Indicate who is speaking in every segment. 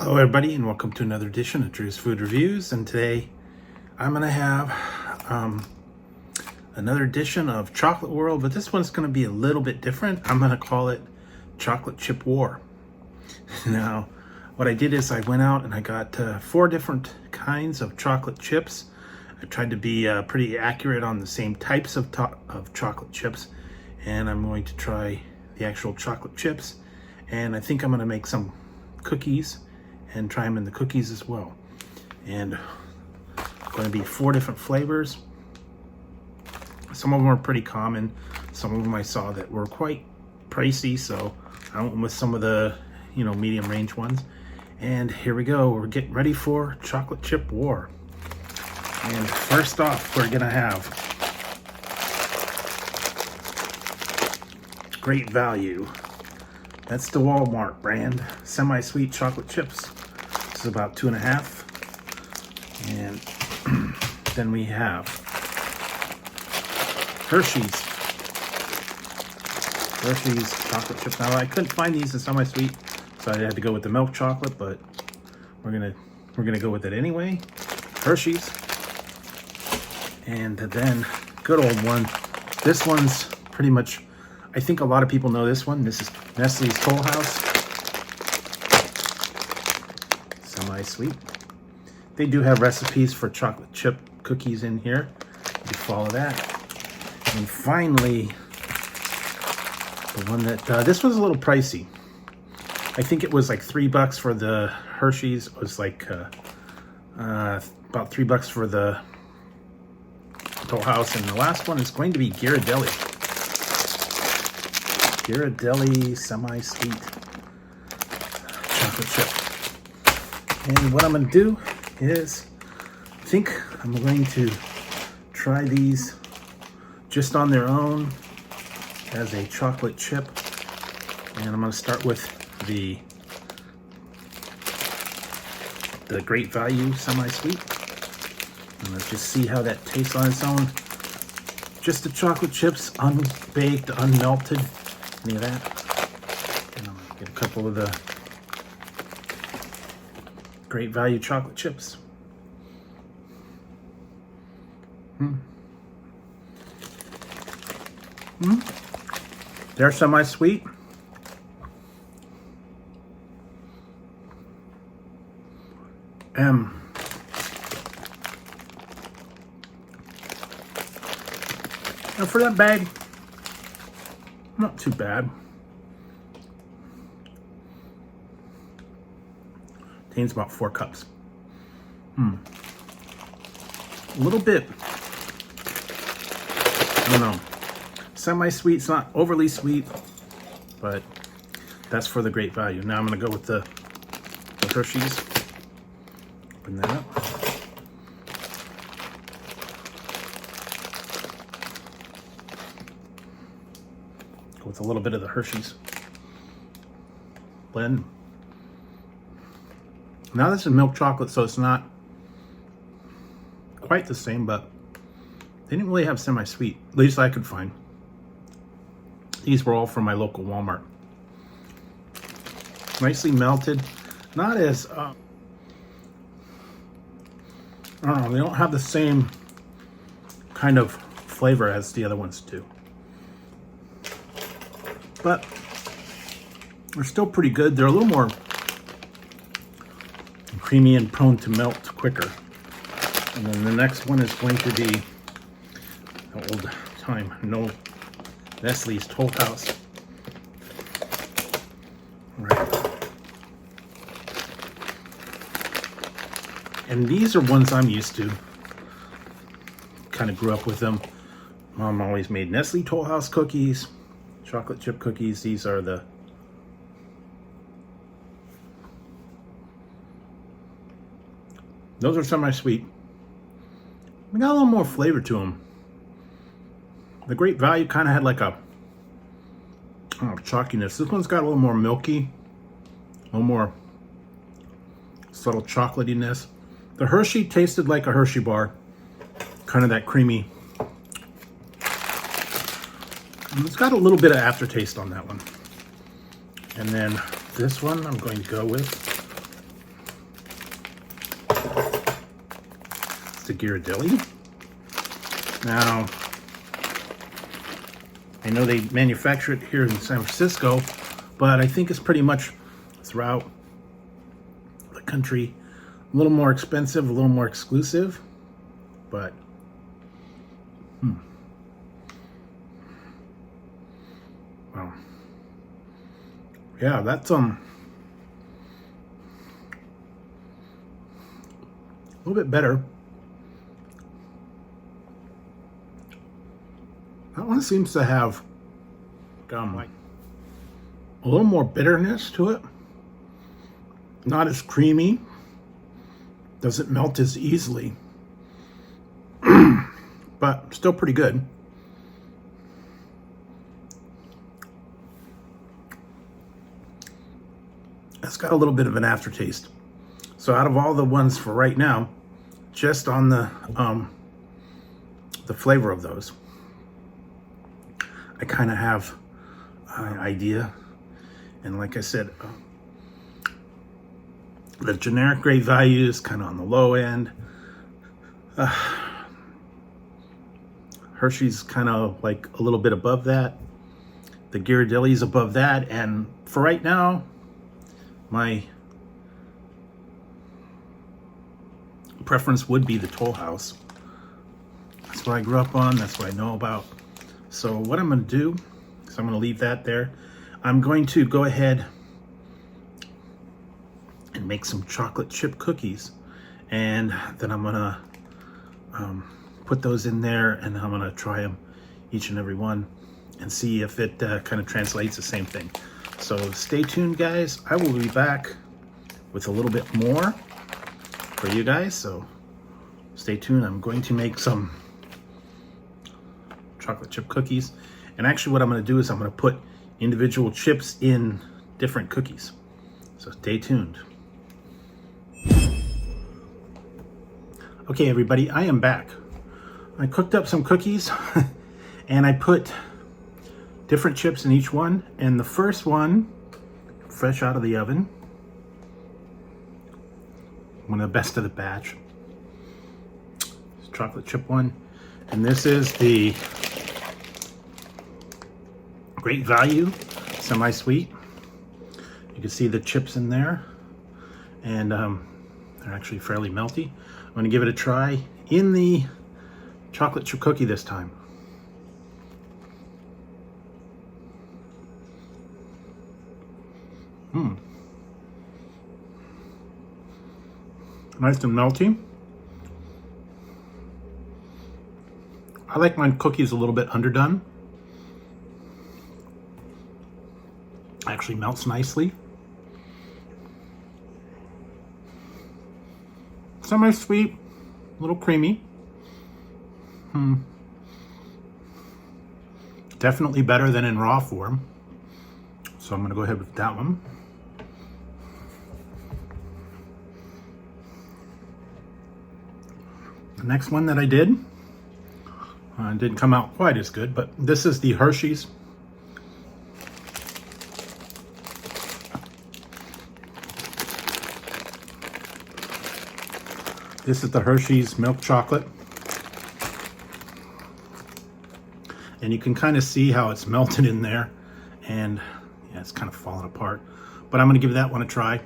Speaker 1: Hello everybody, and welcome to another edition of Drew's Food Reviews. And today I'm going to have another edition of Chocolate World, but this one's going to be a little bit different. I'm going to call it Chocolate Chip War. Now, what I did is I went out and I got 4 different kinds of chocolate chips. I tried to be pretty accurate on the same types of chocolate chips, and I'm going to try the actual chocolate chips. And I think I'm going to make some cookies and try them in the cookies as well. And going to be 4 different flavors. Some of them are pretty common. Some of them I saw that were quite pricey, so I went with some of the medium range ones. And here we go. We're getting ready for Chocolate Chip War. And first off, we're gonna have Great Value. That's the Walmart brand, semi-sweet chocolate chips. This is about 2.5. And then we have Hershey's chocolate chips. Now I couldn't find these in semi-sweet, so I had to go with the milk chocolate, but we're gonna go with it anyway. Hershey's. And then good old one. This one's pretty much, I think a lot of people know this one. This is Nestle's Toll House. Semi-sweet. They do have recipes for chocolate chip cookies in here. You follow that. And finally, the one that, this was a little pricey. I think it was like $3 for the Hershey's. It was like about $3 for the Toll House. And the last one is going to be Ghirideli. Ghirideli semi-sweet chocolate chip. And what I'm going to do is, I think I'm going to try these just on their own as a chocolate chip. And I'm going to start with the Great Value semi-sweet. And let's just see how that tastes on its own. Just the chocolate chips, unbaked, unmelted, any of that. And I'm gonna get a couple of the Great Value chocolate chips. They're semi-sweet. Now for that bag, not too bad. Contains about 4 cups. A little bit, I don't know, semi-sweet. It's not overly sweet, but that's for the Great Value. Now I'm gonna go with the Hershey's. Open that up. Go with a little bit of the Hershey's blend. Now this is milk chocolate, so it's not quite the same, but they didn't really have semi-sweet, at least I could find. These were all from my local Walmart. Nicely melted. Not as, I don't know, they don't have the same kind of flavor as the other ones do. But they're still pretty good. They're a little more creamy and prone to melt quicker. And then the next one is going to be old time, Nestle's Toll House. All right. And these are ones I'm used to. Kind of grew up with them. Mom always made Nestle Toll House cookies, chocolate chip cookies. These are those are semi-sweet. They got a little more flavor to them. The Great Value kind of had like a, I don't know, chalkiness. This one's got a little more milky, a little more subtle chocolatiness. The Hershey tasted like a Hershey bar, kind of that creamy. And it's got a little bit of aftertaste on that one. And then this one I'm going to go with It's the Ghirideli. Now, I know they manufacture it here in San Francisco, but I think it's pretty much throughout the country. A little more expensive, a little more exclusive, but wow. Yeah, that's a little bit better. That one seems to have like a little more bitterness to it. Not as creamy. Doesn't melt as easily. But still pretty good. It's got a little bit of an aftertaste. So out of all the ones for right now, just on the flavor of those, I kind of have an idea. And like I said, the generic great value is kind of on the low end. Hershey's kind of like a little bit above that. The Ghirideli's above that. And for right now, my preference would be the Toll House. That's what I grew up on. That's what I know about. So what I'm going to do is I'm going to leave that there. I'm going to go ahead and make some chocolate chip cookies. And then I'm going to put those in there, and I'm going to try them, each and every one, and see if it kind of translates the same thing. So stay tuned, guys. I will be back with a little bit more for you guys. So stay tuned. I'm going to make some chocolate chip cookies. And actually what I'm going to do is I'm going to put individual chips in different cookies. So stay tuned. Okay, everybody, I am back. I cooked up some cookies and I put different chips in each one. And the first one, fresh out of the oven, one of the best of the batch, it's chocolate chip one. And this is the Great Value semi-sweet. You can see the chips in there, and they're actually fairly melty. I'm going to give it a try in the chocolate chip cookie this time. Nice and melty. I like my cookies a little bit underdone. Actually melts nicely. Semi-sweet, a little creamy. Definitely better than in raw form. So I'm going to go ahead with that one. The next one that I did didn't come out quite as good, but this is the Hershey's. This is the Hershey's milk chocolate. And you can kind of see how it's melted in there. And yeah, it's kind of falling apart. But I'm going to give that one a try.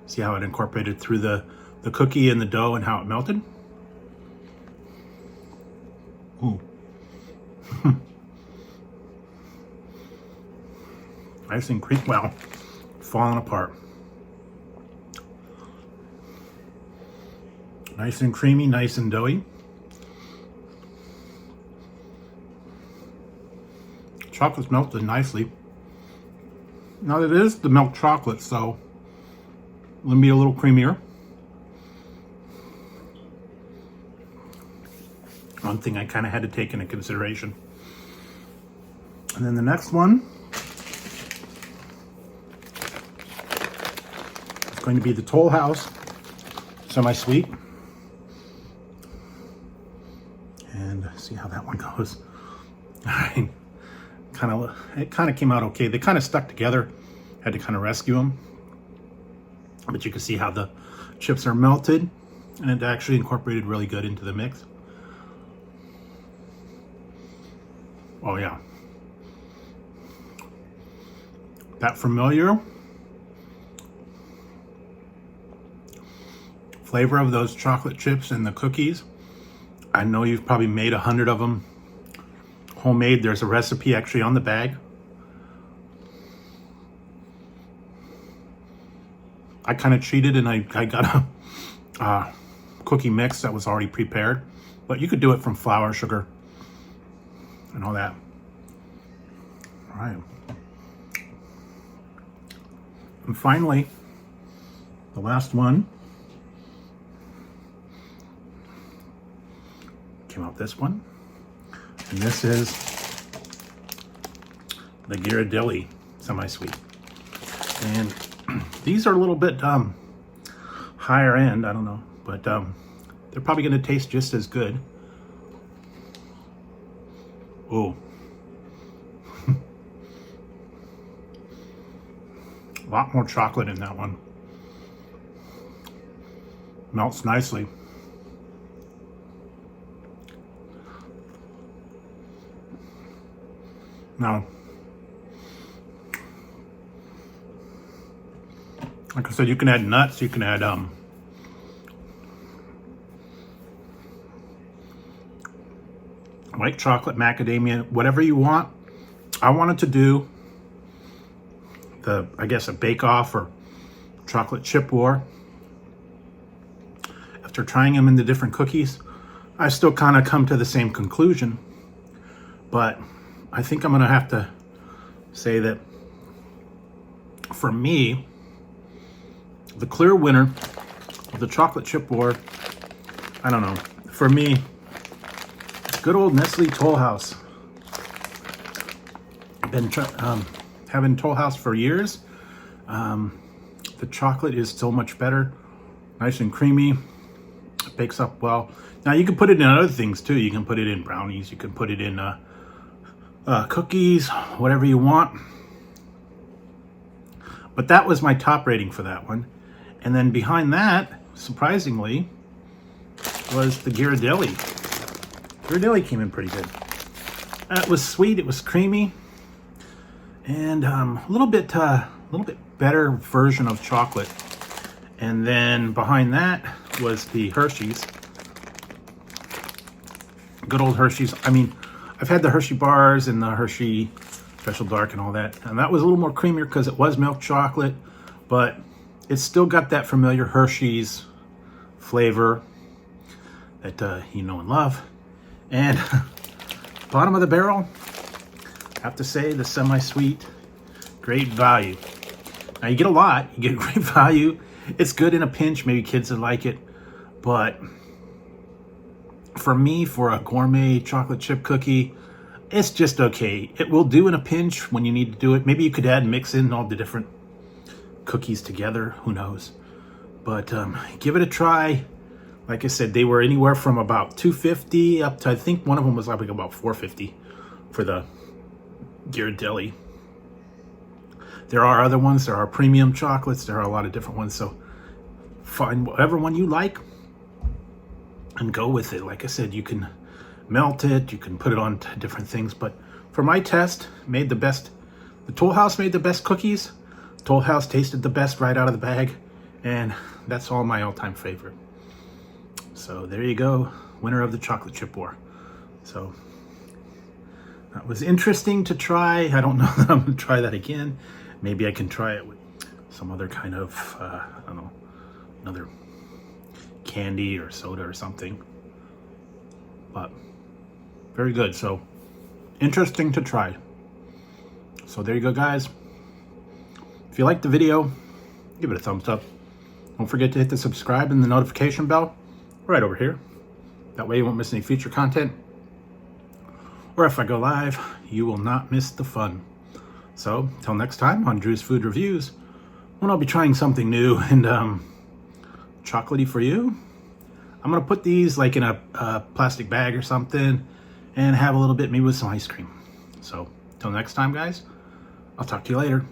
Speaker 1: See how it incorporated through the cookie and the dough and how it melted. Ooh. Nice and creamy. Well, falling apart. Nice and creamy, nice and doughy. Chocolate's melted nicely. Now it is the milk chocolate, so let me be a little creamier. One thing I kind of had to take into consideration. And then the next one is going to be the Toll House semi-sweet. And see how that one goes. It kind of came out okay. They kind of stuck together. Had to kind of rescue them. But you can see how the chips are melted. and it actually incorporated really good into the mix. Oh yeah. That familiar flavor of those chocolate chips and the cookies. I know you've probably made 100 of them homemade. There's a recipe actually on the bag. I kind of cheated and I got a cookie mix that was already prepared, but you could do it from flour, sugar, and all that. All right. And finally, the last one came out this one, and this is the Ghirideli semi-sweet. And these are a little bit higher end, I don't know, but they're probably going to taste just as good. Oh. A lot more chocolate in that one. Melts nicely. Now, like I said, you can add nuts, you can add white chocolate, macadamia, whatever you want. I wanted to do I guess a bake-off or chocolate chip war. After trying them in the different cookies, I still kind of come to the same conclusion, but I think I'm gonna have to say that for me, the clear winner of the chocolate chip war, I don't know, for me, good old Nestle Toll House. I've been having Toll House for years. The chocolate is so much better, nice and creamy. It bakes up well. Now you can put it in other things too. You can put it in brownies. You can put it in cookies, whatever you want. But that was my top rating for that one. And then behind that, surprisingly, was the Ghirideli. Ghirideli came in pretty good. It was sweet. It was creamy. And a little bit better version of chocolate. And then behind that was the Hershey's. Good old Hershey's. I mean, I've had the Hershey bars and the Hershey Special Dark and all that. And that was a little more creamier because it was milk chocolate. But it's still got that familiar Hershey's flavor that you know and love. And bottom of the barrel, I have to say, the semi-sweet, great value. Now you get a lot, you get great value. It's good in a pinch, maybe kids would like it. But for me, for a gourmet chocolate chip cookie, it's just okay. It will do in a pinch when you need to do it. Maybe you could mix in all the different cookies together, who knows. But give it a try. Like I said, they were anywhere from about $2.50 up to, I think one of them was like about $4.50 for the Ghirideli. There are other ones. There are premium chocolates. There are a lot of different ones. So find whatever one you like and go with it. Like I said, you can melt it. You can put it on different things. But for my test, made the best. The Toll House made the best cookies. Toll House tasted the best right out of the bag. And that's all my all-time favorite. So there you go. Winner of the chocolate chip war. So that was interesting to try. I don't know that I'm going to try that again. Maybe I can try it with some other kind of, I don't know, another candy or soda or something. But very good. So interesting to try. So there you go, guys. If you liked the video, give it a thumbs up. Don't forget to hit the subscribe and the notification bell right over here. That way you won't miss any future content. Or if I go live, you will not miss the fun. So, till next time on Drew's Food Reviews, when I'll be trying something new and chocolatey for you, I'm going to put these like in a plastic bag or something and have a little bit maybe with some ice cream. So, till next time, guys, I'll talk to you later.